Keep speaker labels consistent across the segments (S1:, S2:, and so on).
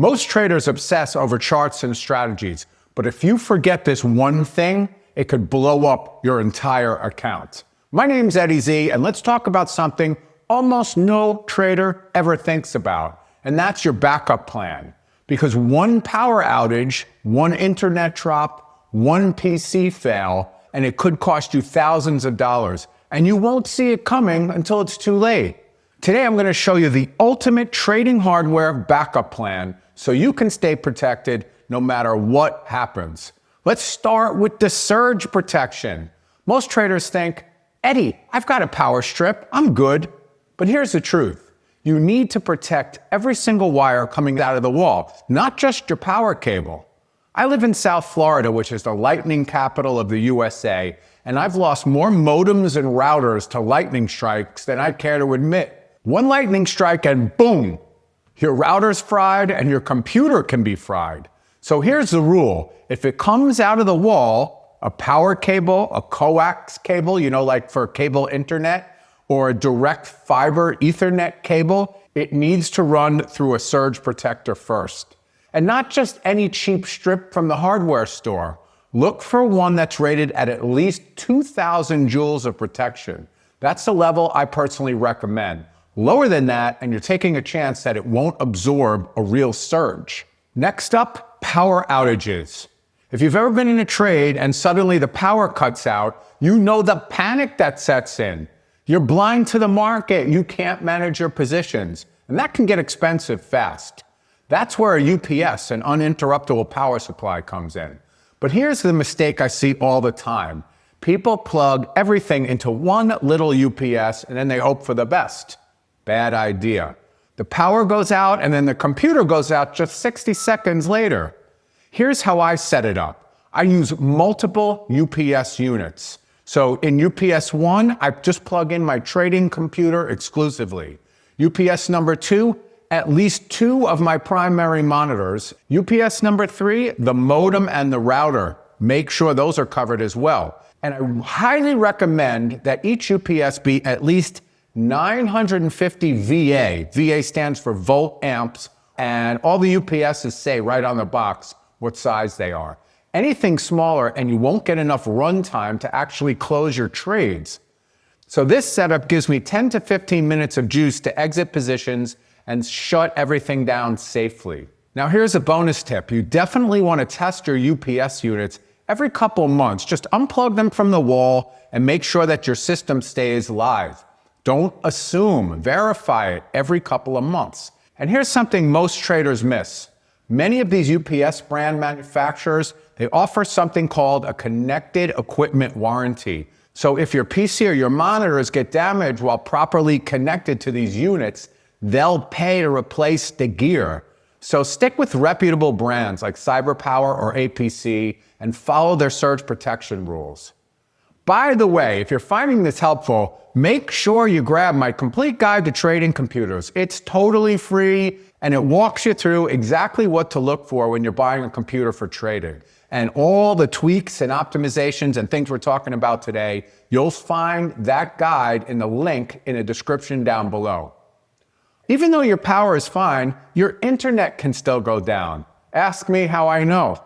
S1: Most traders obsess over charts and strategies, but if you forget this one thing, it could blow up your entire account. My name's Eddie Z, and let's talk about something almost no trader ever thinks about, and that's your backup plan. Because one power outage, one internet drop, one PC fail, and it could cost you thousands of dollars, and you won't see it coming until it's too late. Today I'm going to show you the ultimate trading hardware backup plan so you can stay protected no matter what happens. Let's start with the surge protection. Most traders think, Eddie, I've got a power strip, I'm good. But here's the truth. You need to protect every single wire coming out of the wall, not just your power cable. I live in South Florida, which is the lightning capital of the USA, and I've lost more modems and routers to lightning strikes than I care to admit. One lightning strike and boom, your router's fried and your computer can be fried. So here's the rule. If it comes out of the wall, a power cable, a coax cable, like for cable internet, or a direct fiber Ethernet cable, it needs to run through a surge protector first. And not just any cheap strip from the hardware store. Look for one that's rated at least 2,000 joules of protection. That's the level I personally recommend. Lower than that, and you're taking a chance that it won't absorb a real surge. Next up, power outages. If you've ever been in a trade and suddenly the power cuts out, you know the panic that sets in. You're blind to the market, you can't manage your positions, and that can get expensive fast. That's where a UPS, an uninterruptible power supply, comes in. But here's the mistake I see all the time. People plug everything into one little UPS and then they hope for the best. Bad idea. The power goes out and then the computer goes out just 60 seconds later. Here's how I set it up. I use multiple UPS units. So in UPS 1, I just plug in my trading computer exclusively. UPS number 2, at least 2 of my primary monitors. UPS number 3, the modem and the router. Make sure those are covered as well. And I highly recommend that each UPS be at least 950 VA. VA stands for volt amps, and all the UPSs say right on the box what size they are. Anything smaller and you won't get enough runtime to actually close your trades. So this setup gives me 10 to 15 minutes of juice to exit positions and shut everything down safely. Now here's a bonus tip. You definitely want to test your UPS units every couple months. Just unplug them from the wall and make sure that your system stays live. Don't assume, verify it every couple of months. And here's something most traders miss. Many of these UPS brand manufacturers, they offer something called a connected equipment warranty. So if your PC or your monitors get damaged while properly connected to these units, they'll pay to replace the gear. So stick with reputable brands like CyberPower or APC and follow their surge protection rules. By the way, if you're finding this helpful, make sure you grab my complete guide to trading computers. It's totally free and it walks you through exactly what to look for when you're buying a computer for trading. And all the tweaks and optimizations and things we're talking about today, you'll find that guide in the link in the description down below. Even though your power is fine, your internet can still go down. Ask me how I know.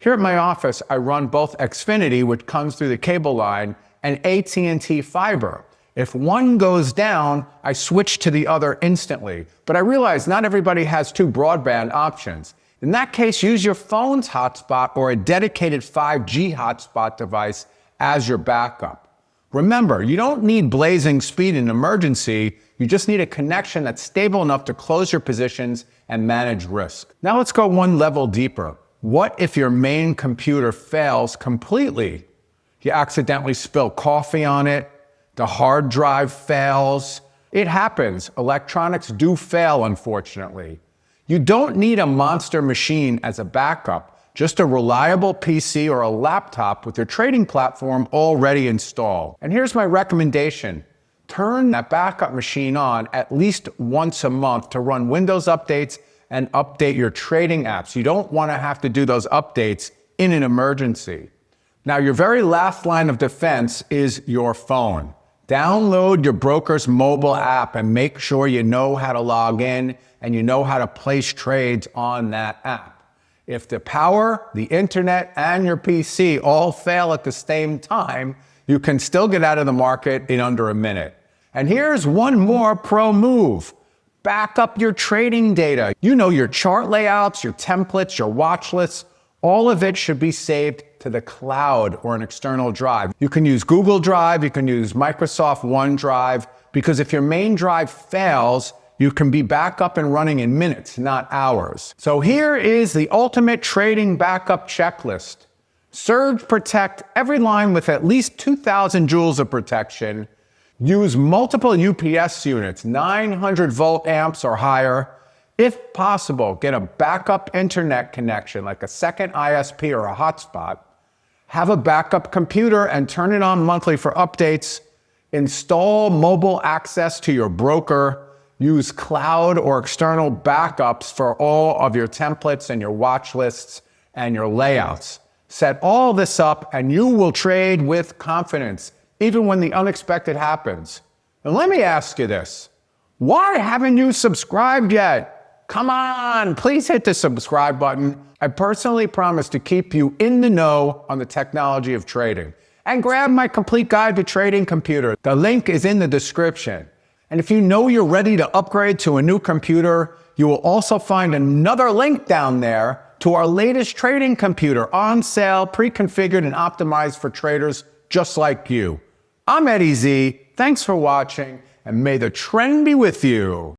S1: Here at my office, I run both Xfinity, which comes through the cable line, and AT&T fiber. If one goes down, I switch to the other instantly. But I realize not everybody has 2 broadband options. In that case, use your phone's hotspot or a dedicated 5G hotspot device as your backup. Remember, you don't need blazing speed in an emergency. You just need a connection that's stable enough to close your positions and manage risk. Now let's go one level deeper. What if your main computer fails completely? You accidentally spill coffee on it, the hard drive fails. It happens. Electronics do fail, unfortunately. You don't need a monster machine as a backup, just a reliable PC or a laptop with your trading platform already installed. And here's my recommendation. Turn that backup machine on at least once a month to run Windows updates and update your trading apps. You don't want to have to do those updates in an emergency. Now, your very last line of defense is your phone. Download your broker's mobile app and make sure you know how to log in and you know how to place trades on that app. If the power, the internet, and your PC all fail at the same time, you can still get out of the market in under a minute. And here's one more pro move. Back up your trading data. You know, your chart layouts, your templates, your watch lists, all of it should be saved to the cloud or an external drive. You can use Google Drive, you can use Microsoft OneDrive, because if your main drive fails, you can be back up and running in minutes, not hours. So here is the ultimate trading backup checklist. Surge protect every line with at least 2,000 joules of protection. Use multiple UPS units, 900 volt amps or higher. If possible, get a backup internet connection like a second ISP or a hotspot. Have a backup computer and turn it on monthly for updates. Install mobile access to your broker. Use cloud or external backups for all of your templates and your watch lists and your layouts. Set all this up and you will trade with confidence, even when the unexpected happens. And let me ask you this. Why haven't you subscribed yet? Come on, please hit the subscribe button. I personally promise to keep you in the know on the technology of trading. And grab my complete guide to trading computer. The link is in the description. And if you know you're ready to upgrade to a new computer, you will also find another link down there to our latest trading computer on sale, pre-configured and optimized for traders just like you. I'm Eddie Z. Thanks for watching, and may the trend be with you.